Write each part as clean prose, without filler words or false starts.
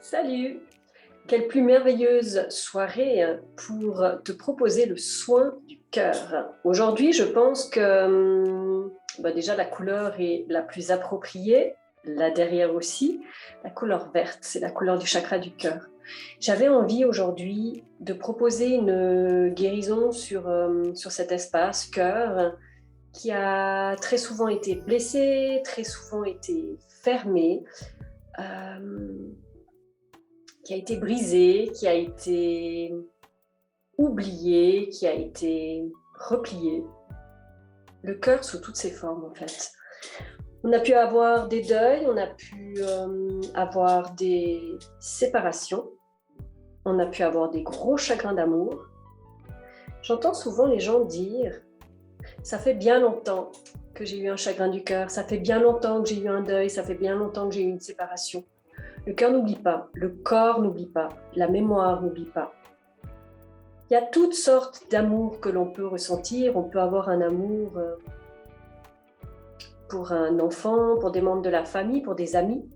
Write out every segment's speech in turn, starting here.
Salut! Quelle plus merveilleuse soirée pour te proposer le soin du cœur. Aujourd'hui, je pense que déjà la couleur est la plus appropriée, là derrière aussi, la couleur verte, c'est la couleur du chakra du cœur. J'avais envie aujourd'hui de proposer une guérison sur cet espace cœur qui a très souvent été blessé, très souvent été fermé. Qui a été brisé, qui a été oublié, qui a été replié. Le cœur sous toutes ses formes, en fait. On a pu avoir des deuils, on a pu avoir des séparations, on a pu avoir des gros chagrins d'amour. J'entends souvent les gens dire « ça fait bien longtemps que j'ai eu un chagrin du cœur, ça fait bien longtemps que j'ai eu un deuil, ça fait bien longtemps que j'ai eu une séparation ». Le cœur n'oublie pas, le corps n'oublie pas, la mémoire n'oublie pas. Il y a toutes sortes d'amour que l'on peut ressentir. On peut avoir un amour pour un enfant, pour des membres de la famille, pour des amis,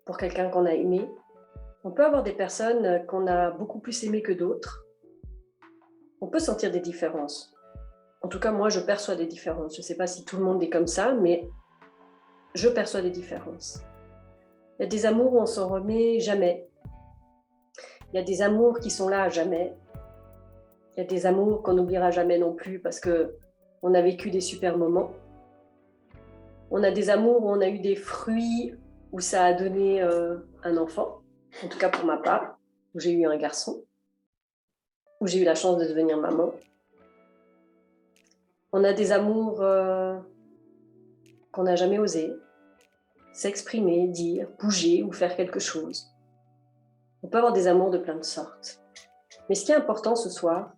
pour quelqu'un qu'on a aimé. On peut avoir des personnes qu'on a beaucoup plus aimées que d'autres. On peut sentir des différences. En tout cas, moi, je perçois des différences. Je ne sais pas si tout le monde est comme ça, mais je perçois des différences. Il y a des amours où on s'en remet jamais. Il y a des amours qui sont là à jamais. Il y a des amours qu'on n'oubliera jamais non plus parce qu'on a vécu des super moments. On a des amours où on a eu des fruits, où ça a donné un enfant, en tout cas pour ma part, où j'ai eu un garçon, où j'ai eu la chance de devenir maman. On a des amours qu'on n'a jamais osé s'exprimer, dire, bouger ou faire quelque chose. On peut avoir des amours de plein de sortes. Mais ce qui est important ce soir,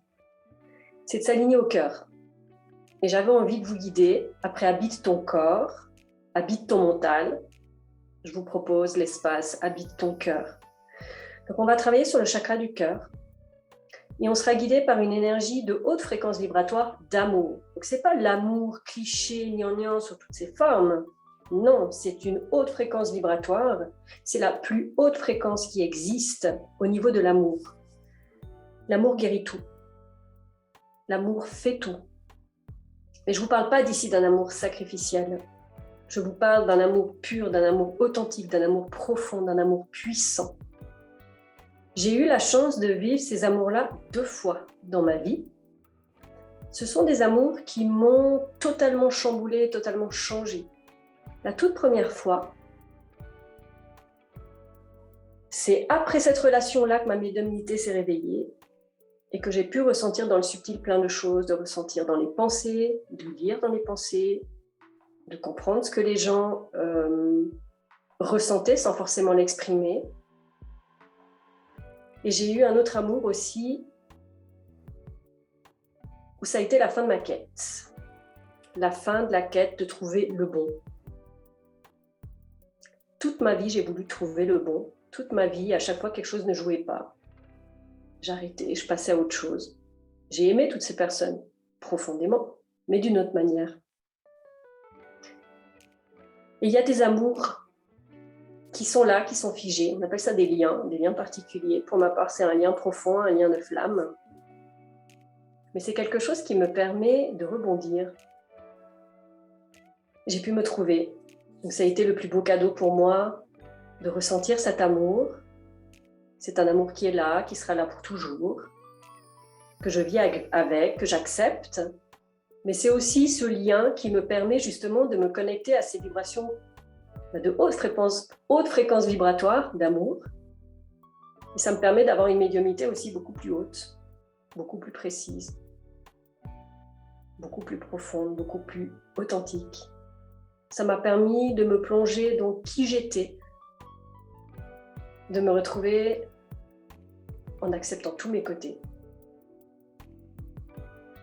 c'est de s'aligner au cœur. Et j'avais envie de vous guider, après Habite ton corps, Habite ton mental, je vous propose l'espace Habite ton cœur. Donc on va travailler sur le chakra du cœur et on sera guidé par une énergie de haute fréquence vibratoire d'amour. Donc ce n'est pas l'amour cliché, gnangnan sur toutes ses formes. Non, c'est une haute fréquence vibratoire. C'est la plus haute fréquence qui existe au niveau de l'amour. L'amour guérit tout. L'amour fait tout. Mais je ne vous parle pas d'ici d'un amour sacrificiel. Je vous parle d'un amour pur, d'un amour authentique, d'un amour profond, d'un amour puissant. J'ai eu la chance de vivre ces amours-là 2 fois dans ma vie. Ce sont des amours qui m'ont totalement chamboulée, totalement changée. La toute première fois, c'est après cette relation-là que ma médiumnité s'est réveillée et que j'ai pu ressentir dans le subtil plein de choses, de ressentir dans les pensées, de lire dans les pensées, de comprendre ce que les gens ressentaient sans forcément l'exprimer. Et j'ai eu un autre amour aussi où ça a été la fin de ma quête. La fin de la quête de trouver le bon. Toute ma vie, j'ai voulu trouver le bon. Toute ma vie, à chaque fois que quelque chose ne jouait pas, j'arrêtais, je passais à autre chose. J'ai aimé toutes ces personnes, profondément, mais d'une autre manière. Et il y a des amours qui sont là, qui sont figés. On appelle ça des liens particuliers. Pour ma part, c'est un lien profond, un lien de flamme. Mais c'est quelque chose qui me permet de rebondir. J'ai pu me trouver. Donc ça a été le plus beau cadeau pour moi, de ressentir cet amour. C'est un amour qui est là, qui sera là pour toujours, que je vis avec, que j'accepte. Mais c'est aussi ce lien qui me permet justement de me connecter à ces vibrations de haute fréquence vibratoire d'amour. Et ça me permet d'avoir une médiumnité aussi beaucoup plus haute, beaucoup plus précise, beaucoup plus profonde, beaucoup plus authentique. Ça m'a permis de me plonger dans qui j'étais, de me retrouver en acceptant tous mes côtés,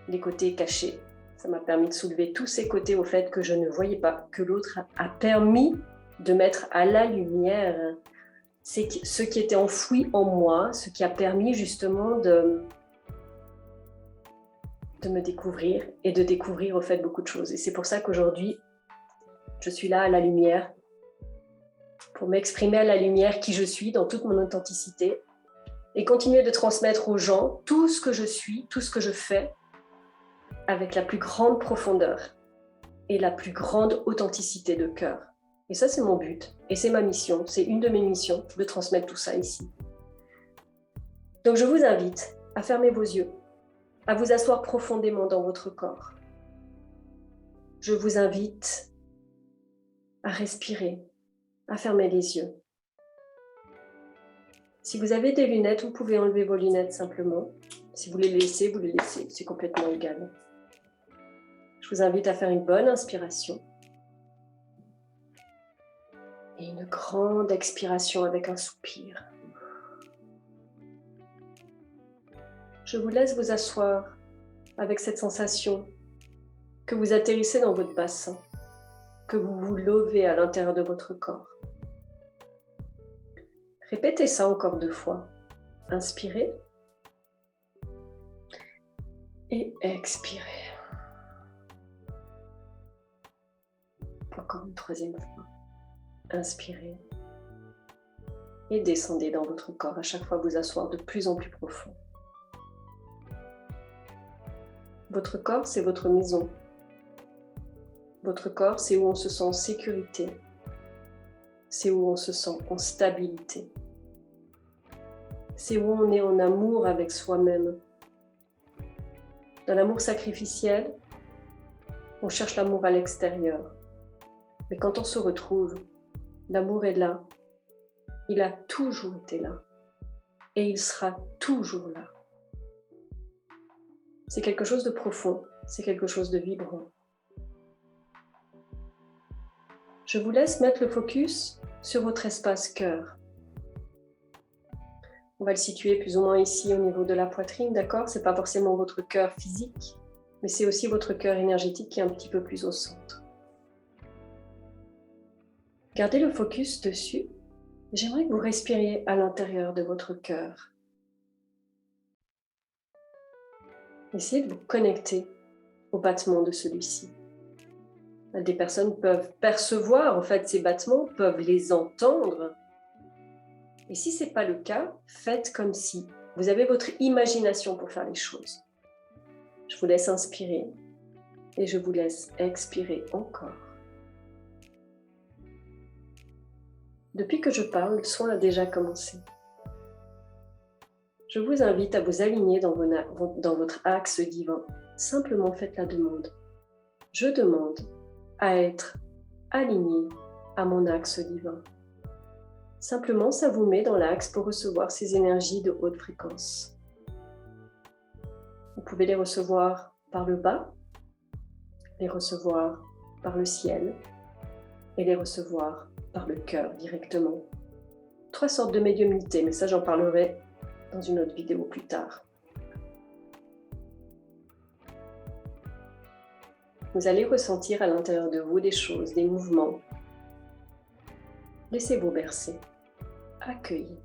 les côtés cachés. Ça m'a permis de soulever tous ces côtés au fait que je ne voyais pas, que l'autre a permis de mettre à la lumière ce qui était enfoui en moi, ce qui a permis justement de me découvrir et de découvrir au fait beaucoup de choses. Et c'est pour ça qu'aujourd'hui, je suis là à la lumière pour m'exprimer à la lumière qui je suis dans toute mon authenticité et continuer de transmettre aux gens tout ce que je suis, tout ce que je fais avec la plus grande profondeur et la plus grande authenticité de cœur. Et ça, c'est mon but et c'est ma mission, c'est une de mes missions de transmettre tout ça ici. Donc je vous invite à fermer vos yeux, à vous asseoir profondément dans votre corps. Je vous invite à respirer, à fermer les yeux. Si vous avez des lunettes, vous pouvez enlever vos lunettes simplement. Si vous les laissez, vous les laissez. C'est complètement égal. Je vous invite à faire une bonne inspiration. Et une grande expiration avec un soupir. Je vous laisse vous asseoir avec cette sensation que vous atterrissez dans votre bassin, que vous vous levez à l'intérieur de votre corps. Répétez ça encore 2 fois. Inspirez et expirez. Encore une 3e fois. Inspirez et descendez dans votre corps, à chaque fois vous asseoir de plus en plus profond. Votre corps, c'est votre maison. Votre corps, c'est où on se sent en sécurité. C'est où on se sent en stabilité. C'est où on est en amour avec soi-même. Dans l'amour sacrificiel, on cherche l'amour à l'extérieur. Mais quand on se retrouve, l'amour est là. Il a toujours été là. Et il sera toujours là. C'est quelque chose de profond. C'est quelque chose de vibrant. Je vous laisse mettre le focus sur votre espace cœur. On va le situer plus ou moins ici au niveau de la poitrine, d'accord? C'est pas forcément votre cœur physique, mais c'est aussi votre cœur énergétique qui est un petit peu plus au centre. Gardez le focus dessus. J'aimerais que vous respiriez à l'intérieur de votre cœur. Essayez de vous connecter au battement de celui-ci. Des personnes peuvent percevoir en fait ces battements, peuvent les entendre. Et si ce n'est pas le cas, faites comme si. Vous avez votre imagination pour faire les choses. Je vous laisse inspirer et je vous laisse expirer encore. Depuis que je parle, le soin a déjà commencé. Je vous invite à vous aligner dans votre axe divin. Simplement faites la demande. Je demande à être aligné à mon axe divin. Simplement, ça vous met dans l'axe pour recevoir ces énergies de haute fréquence. Vous pouvez les recevoir par le bas, les recevoir par le ciel et les recevoir par le cœur directement. 3 sortes de médiumnité, mais ça j'en parlerai dans une autre vidéo plus tard. Vous allez ressentir à l'intérieur de vous des choses, des mouvements. Laissez-vous bercer. Accueillez.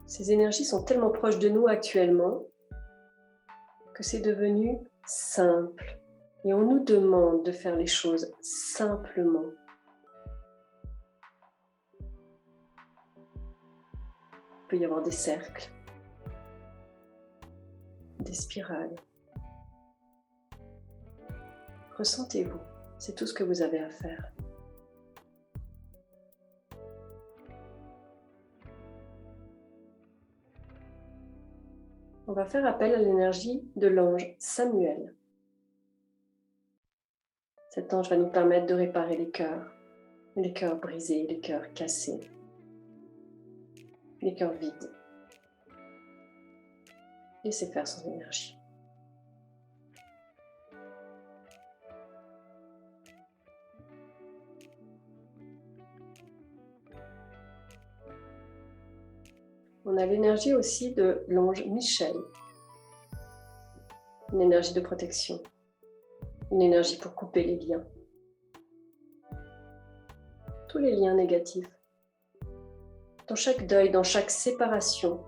Ces énergies sont tellement proches de nous actuellement que c'est devenu simple. Et on nous demande de faire les choses simplement. Il peut y avoir des cercles, des spirales. Ressentez-vous, c'est tout ce que vous avez à faire. On va faire appel à l'énergie de l'ange Samuel. Cet ange va nous permettre de réparer les cœurs brisés, les cœurs cassés, les cœurs vides. Laissez faire son énergie. On a l'énergie aussi de l'ange Michel, une énergie de protection, une énergie pour couper les liens. Tous les liens négatifs. Dans chaque deuil, dans chaque séparation,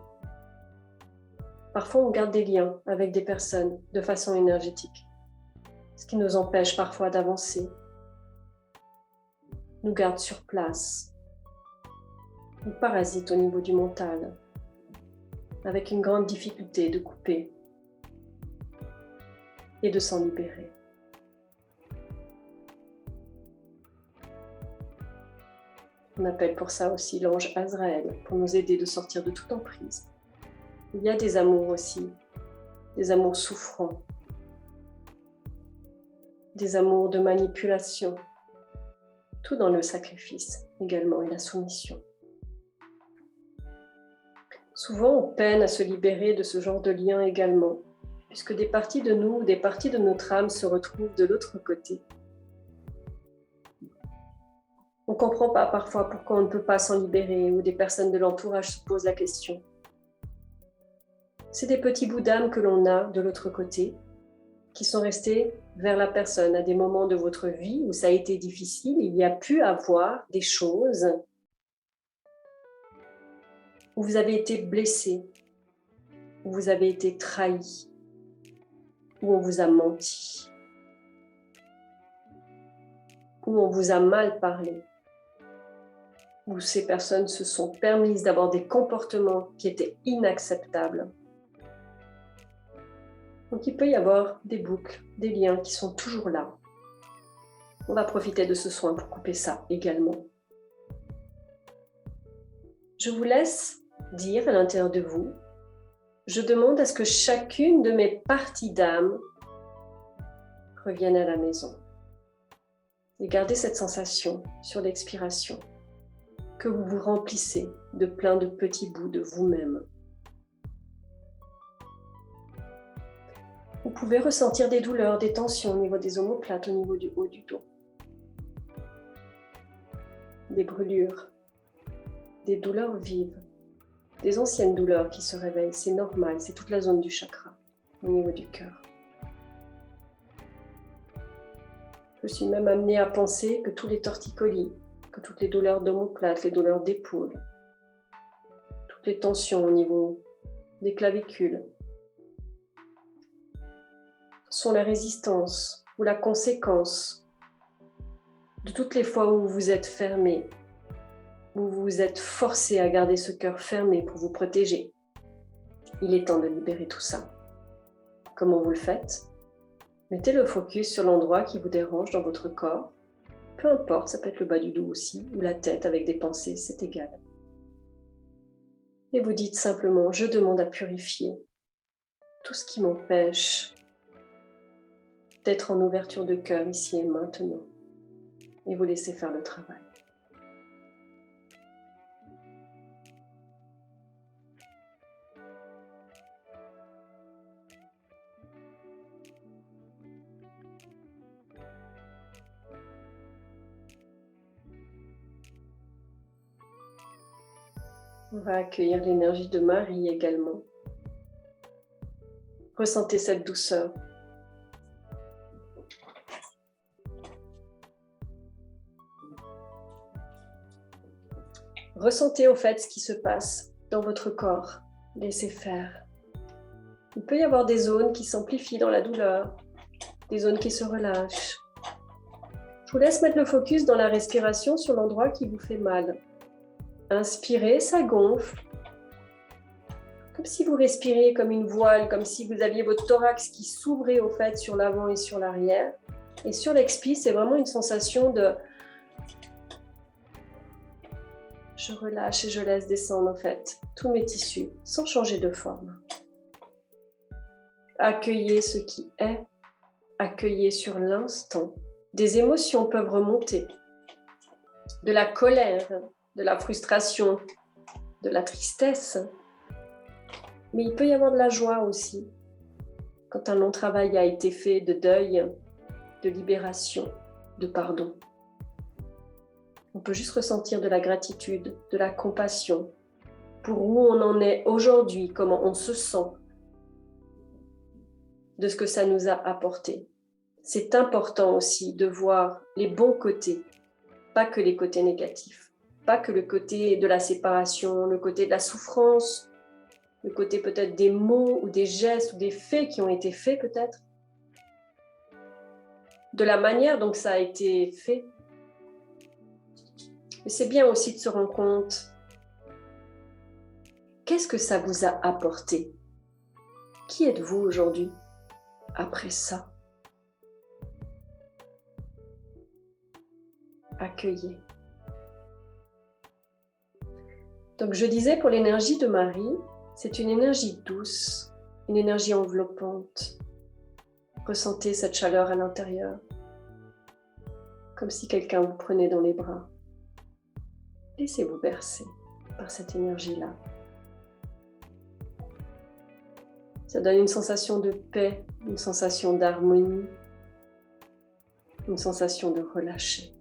parfois on garde des liens avec des personnes de façon énergétique, ce qui nous empêche parfois d'avancer, nous garde sur place, ou parasites au niveau du mental, avec une grande difficulté de couper et de s'en libérer. On appelle pour ça aussi l'ange Azraël, pour nous aider de sortir de toute emprise. Il y a des amours aussi, des amours souffrants, des amours de manipulation, tout dans le sacrifice également et la soumission. Souvent, on peine à se libérer de ce genre de lien également, puisque des parties de nous, des parties de notre âme se retrouvent de l'autre côté. On ne comprend pas parfois pourquoi on ne peut pas s'en libérer, ou des personnes de l'entourage se posent la question. C'est des petits bouts d'âme que l'on a de l'autre côté, qui sont restés vers la personne à des moments de votre vie où ça a été difficile. Il y a pu avoir des choses où vous avez été blessé, où vous avez été trahi, où on vous a menti, où on vous a mal parlé, où ces personnes se sont permises d'avoir des comportements qui étaient inacceptables. Donc il peut y avoir des boucles, des liens qui sont toujours là. On va profiter de ce soin pour couper ça également. Je vous laisse dire à l'intérieur de vous, je demande à ce que chacune de mes parties d'âme revienne à la maison. Et gardez cette sensation sur l'expiration, que vous vous remplissez de plein de petits bouts de vous-même. Vous pouvez ressentir des douleurs, des tensions au niveau des omoplates, au niveau du haut du dos. Des brûlures, des douleurs vives, des anciennes douleurs qui se réveillent. C'est normal, c'est toute la zone du chakra, au niveau du cœur. Je suis même amenée à penser que tous les torticolis, que toutes les douleurs d'omoplate, les douleurs d'épaule, toutes les tensions au niveau des clavicules, sont la résistance ou la conséquence de toutes les fois où vous êtes fermé, où vous vous êtes forcé à garder ce cœur fermé pour vous protéger. Il est temps de libérer tout ça. Comment vous le faites? Mettez le focus sur l'endroit qui vous dérange dans votre corps. Peu importe, ça peut être le bas du dos aussi, ou la tête avec des pensées, c'est égal. Et vous dites simplement, je demande à purifier tout ce qui m'empêche d'être en ouverture de cœur ici et maintenant. Et vous laissez faire le travail. On va accueillir l'énergie de Marie également. Ressentez cette douceur. Ressentez au fait ce qui se passe dans votre corps. Laissez faire. Il peut y avoir des zones qui s'amplifient dans la douleur, des zones qui se relâchent. Je vous laisse mettre le focus dans la respiration sur l'endroit qui vous fait mal. Inspirez, ça gonfle. Comme si vous respiriez comme une voile, comme si vous aviez votre thorax qui s'ouvrait au fait sur l'avant et sur l'arrière. Et sur l'expire, c'est vraiment une sensation de... Je relâche et je laisse descendre en fait tous mes tissus sans changer de forme. Accueillez ce qui est, accueillez sur l'instant. Des émotions peuvent remonter, de la colère, de la frustration, de la tristesse. Mais il peut y avoir de la joie aussi, quand un long travail a été fait de deuil, de libération, de pardon. On peut juste ressentir de la gratitude, de la compassion pour où on en est aujourd'hui, comment on se sent, de ce que ça nous a apporté. C'est important aussi de voir les bons côtés, pas que les côtés négatifs, pas que le côté de la séparation, le côté de la souffrance, le côté peut-être des mots ou des gestes ou des faits qui ont été faits peut-être, de la manière dont ça a été fait. Mais c'est bien aussi de se rendre compte qu'est-ce que ça vous a apporté? Qui êtes-vous aujourd'hui après ça? Accueillez. Donc je disais pour l'énergie de Marie, c'est une énergie douce, une énergie enveloppante. Ressentez cette chaleur à l'intérieur, comme si quelqu'un vous prenait dans les bras. Laissez-vous bercer par cette énergie-là. Ça donne une sensation de paix, une sensation d'harmonie, une sensation de relâcher.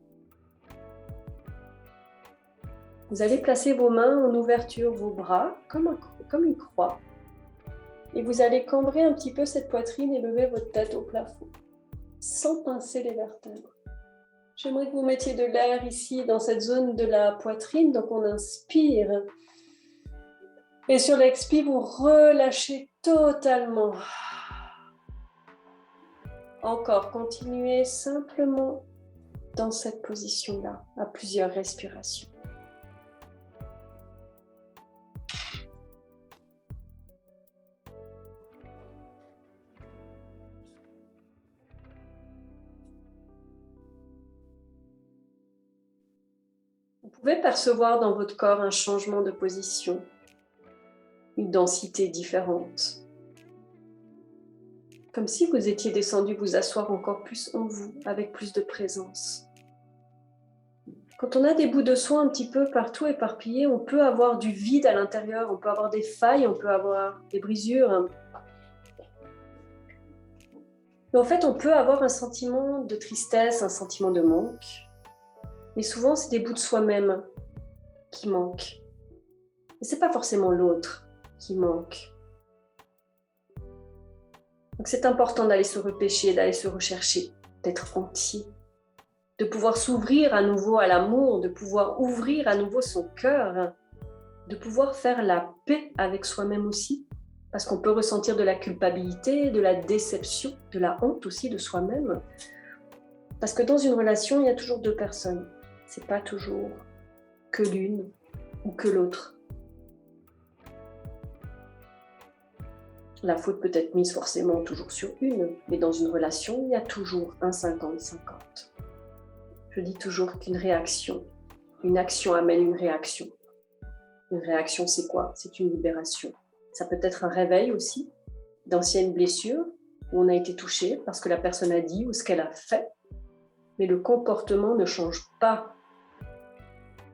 Vous allez placer vos mains en ouverture, vos bras, comme une croix. Et vous allez cambrer un petit peu cette poitrine et lever votre tête au plafond, sans pincer les vertèbres. J'aimerais que vous mettiez de l'air ici, dans cette zone de la poitrine. Donc on inspire. Et sur l'expire, vous relâchez totalement. Encore, continuez simplement dans cette position-là, à plusieurs respirations. Vous pouvez percevoir dans votre corps un changement de position, une densité différente. Comme si vous étiez descendu vous asseoir encore plus en vous, avec plus de présence. Quand on a des bouts de soie un petit peu partout éparpillés, on peut avoir du vide à l'intérieur, on peut avoir des failles, on peut avoir des brisures. Mais en fait, on peut avoir un sentiment de tristesse, un sentiment de manque. Mais souvent, c'est des bouts de soi-même qui manquent. Et ce n'est pas forcément l'autre qui manque. Donc c'est important d'aller se repêcher, d'aller se rechercher, d'être entier, de pouvoir s'ouvrir à nouveau à l'amour, de pouvoir ouvrir à nouveau son cœur, de pouvoir faire la paix avec soi-même aussi, parce qu'on peut ressentir de la culpabilité, de la déception, de la honte aussi de soi-même. Parce que dans une relation, il y a toujours deux personnes. C'est pas toujours que l'une ou que l'autre. La faute peut être mise forcément toujours sur une, mais dans une relation, il y a toujours un 50-50. Je dis toujours qu'une réaction, une action amène une réaction. Une réaction, c'est quoi? C'est une libération. Ça peut être un réveil aussi d'anciennes blessures où on a été touché parce que la personne a dit ou ce qu'elle a fait, mais le comportement ne change pas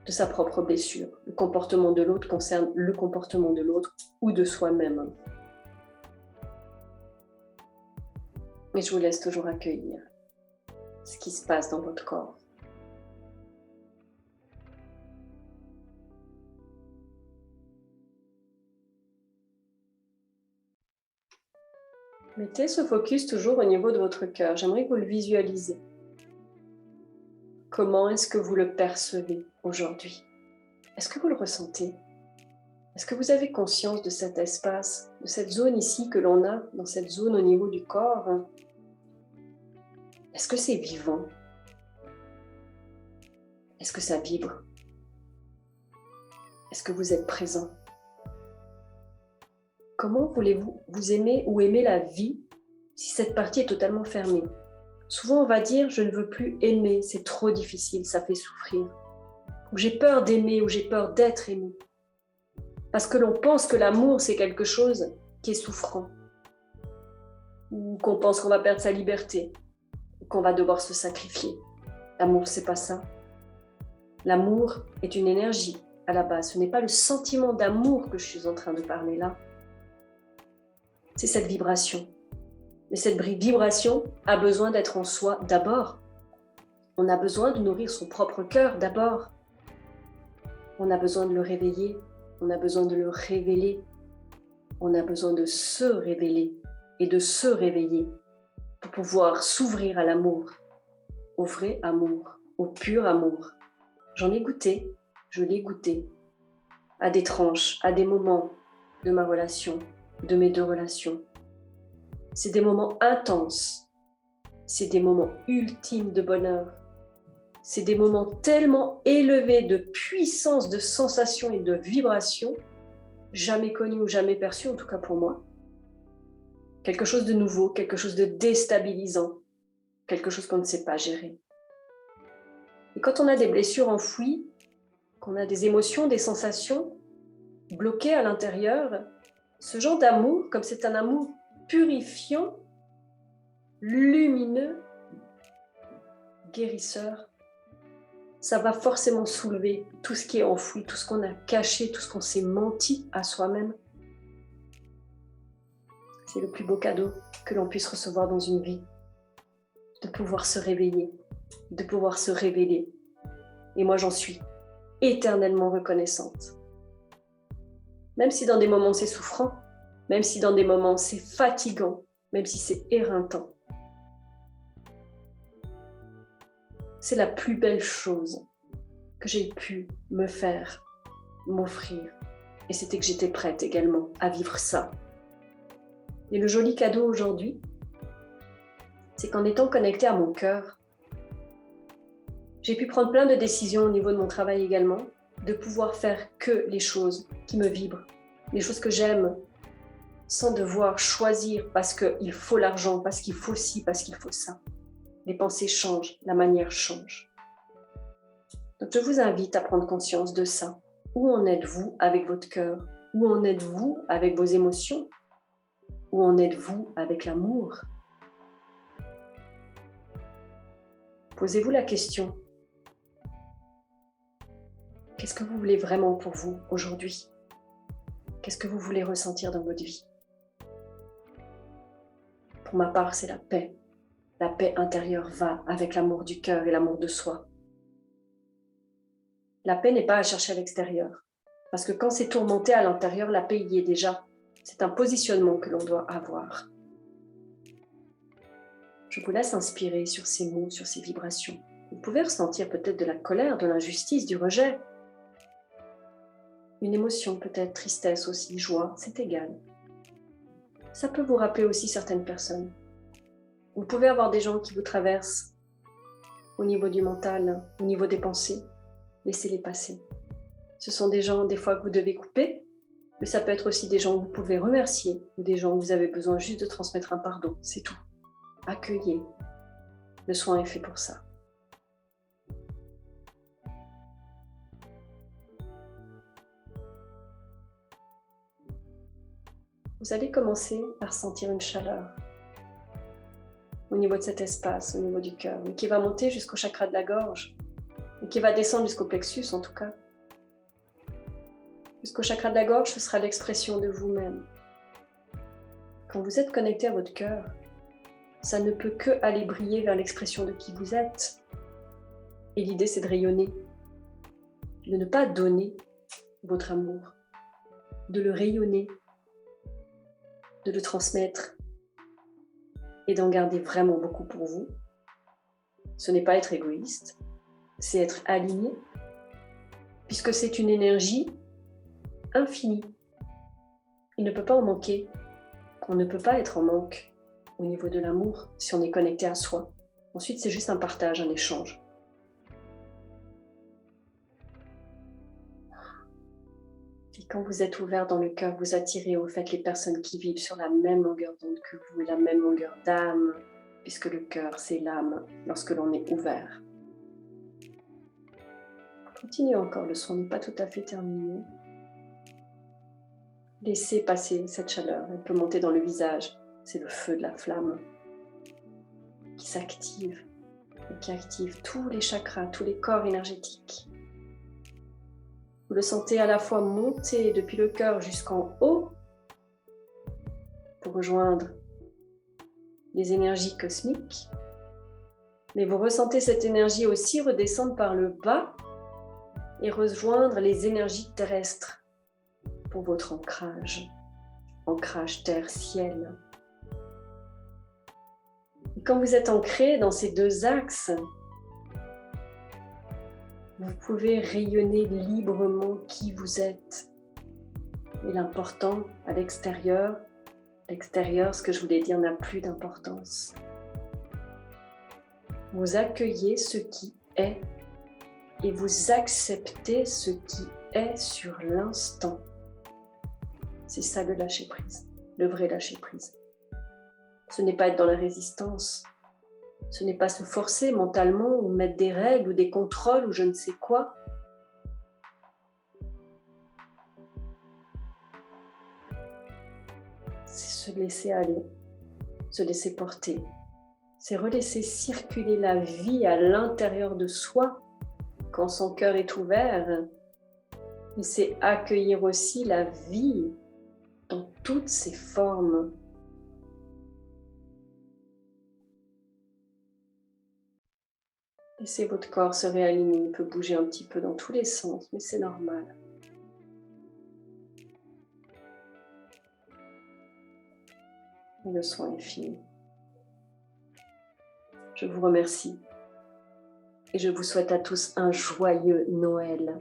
de sa propre blessure. Le comportement de l'autre concerne le comportement de l'autre ou de soi-même. Mais je vous laisse toujours accueillir ce qui se passe dans votre corps. Mettez ce focus toujours au niveau de votre cœur. J'aimerais que vous le visualisez. Comment est-ce que vous le percevez aujourd'hui? Est-ce que vous le ressentez? Est-ce que vous avez conscience de cet espace, de cette zone ici que l'on a, dans cette zone au niveau du corps? Est-ce que c'est vivant? Est-ce que ça vibre? Est-ce que vous êtes présent? Comment voulez-vous vous aimer ou aimer la vie si cette partie est totalement fermée? Souvent, on va dire « je ne veux plus aimer, c'est trop difficile, ça fait souffrir ». Ou « j'ai peur d'aimer » ou « j'ai peur d'être aimé ». Parce que l'on pense que l'amour, c'est quelque chose qui est souffrant. Ou qu'on pense qu'on va perdre sa liberté, ou qu'on va devoir se sacrifier. L'amour, c'est pas ça. L'amour est une énergie à la base. Ce n'est pas le sentiment d'amour que je suis en train de parler là. C'est cette vibration. Mais cette vibration a besoin d'être en soi d'abord. On a besoin de nourrir son propre cœur d'abord. On a besoin de le réveiller. On a besoin de le révéler. On a besoin de se révéler et de se réveiller pour pouvoir s'ouvrir à l'amour, au vrai amour, au pur amour. J'en ai goûté, je l'ai goûté, à des tranches, à des moments de ma relation, de mes deux relations. C'est des moments intenses, c'est des moments ultimes de bonheur, c'est des moments tellement élevés de puissance, de sensation et de vibration jamais connu ou jamais perçu, en tout cas pour moi. Quelque chose de nouveau, quelque chose de déstabilisant, quelque chose qu'on ne sait pas gérer. Et quand on a des blessures enfouies, qu'on a des émotions, des sensations bloquées à l'intérieur, ce genre d'amour, comme c'est un amour purifiant, lumineux, guérisseur, ça va forcément soulever tout ce qui est enfoui, tout ce qu'on a caché, tout ce qu'on s'est menti à soi-même. C'est le plus beau cadeau que l'on puisse recevoir dans une vie, de pouvoir se réveiller, de pouvoir se révéler. Et moi, j'en suis éternellement reconnaissante. Même si dans des moments c'est souffrant, même si dans des moments c'est fatigant, même si c'est éreintant. C'est la plus belle chose que j'ai pu me faire, m'offrir. Et c'était que j'étais prête également à vivre ça. Et le joli cadeau aujourd'hui, c'est qu'en étant connectée à mon cœur, j'ai pu prendre plein de décisions au niveau de mon travail également, de pouvoir faire que les choses qui me vibrent, les choses que j'aime, sans devoir choisir parce qu'il faut l'argent, parce qu'il faut ci, parce qu'il faut ça. Les pensées changent, la manière change. Donc je vous invite à prendre conscience de ça. Où en êtes-vous avec votre cœur? Où en êtes-vous avec vos émotions? Où en êtes-vous avec l'amour? Posez-vous la question. Qu'est-ce que vous voulez vraiment pour vous aujourd'hui? Qu'est-ce que vous voulez ressentir dans votre vie? Pour ma part, c'est la paix. La paix intérieure va avec l'amour du cœur et l'amour de soi. La paix n'est pas à chercher à l'extérieur. Parce que quand c'est tourmenté à l'intérieur, la paix y est déjà. C'est un positionnement que l'on doit avoir. Je vous laisse inspirer sur ces mots, sur ces vibrations. Vous pouvez ressentir peut-être de la colère, de l'injustice, du rejet. Une émotion peut-être, tristesse aussi, joie, c'est égal. Ça peut vous rappeler aussi certaines personnes. Vous pouvez avoir des gens qui vous traversent au niveau du mental, au niveau des pensées. Laissez-les passer. Ce sont des gens, des fois, que vous devez couper, mais ça peut être aussi des gens que vous pouvez remercier ou des gens où vous avez besoin juste de transmettre un pardon. C'est tout. Accueillez. Le soin est fait pour ça. Vous allez commencer par sentir une chaleur au niveau de cet espace, au niveau du cœur, mais qui va monter jusqu'au chakra de la gorge et qui va descendre jusqu'au plexus en tout cas. Jusqu'au chakra de la gorge, ce sera l'expression de vous-même. Quand vous êtes connecté à votre cœur, ça ne peut que aller briller vers l'expression de qui vous êtes. Et l'idée, c'est de rayonner, de ne pas donner votre amour, de le rayonner, de le transmettre et d'en garder vraiment beaucoup pour vous. Ce n'est pas être égoïste, c'est être aligné, puisque c'est une énergie infinie. Il ne peut pas en manquer. On ne peut pas être en manque au niveau de l'amour si on est connecté à soi. Ensuite, c'est juste un partage, un échange. Et quand vous êtes ouvert dans le cœur, vous attirez au fait les personnes qui vivent sur la même longueur d'onde que vous, la même longueur d'âme, puisque le cœur, c'est l'âme lorsque l'on est ouvert. Continuez encore, le soin n'est pas tout à fait terminé. Laissez passer cette chaleur, elle peut monter dans le visage. C'est le feu de la flamme qui s'active et qui active tous les chakras, tous les corps énergétiques. Vous le sentez à la fois monter depuis le cœur jusqu'en haut pour rejoindre les énergies cosmiques, mais vous ressentez cette énergie aussi redescendre par le bas et rejoindre les énergies terrestres pour votre ancrage terre-ciel. Et quand vous êtes ancré dans ces deux axes, vous pouvez rayonner librement qui vous êtes. Et l'important à l'extérieur, ce que je voulais dire n'a plus d'importance. Vous accueillez ce qui est et vous acceptez ce qui est sur l'instant. C'est ça le lâcher prise, le vrai lâcher prise. Ce n'est pas être dans la résistance, ce n'est pas se forcer mentalement ou mettre des règles ou des contrôles ou je ne sais quoi. C'est se laisser aller, se laisser porter. C'est relaisser circuler la vie à l'intérieur de soi quand son cœur est ouvert. Et c'est accueillir aussi la vie dans toutes ses formes. Laissez votre corps se réaligner, il peut bouger un petit peu dans tous les sens, mais c'est normal. Et le soin est fini. Je vous remercie et je vous souhaite à tous un joyeux Noël.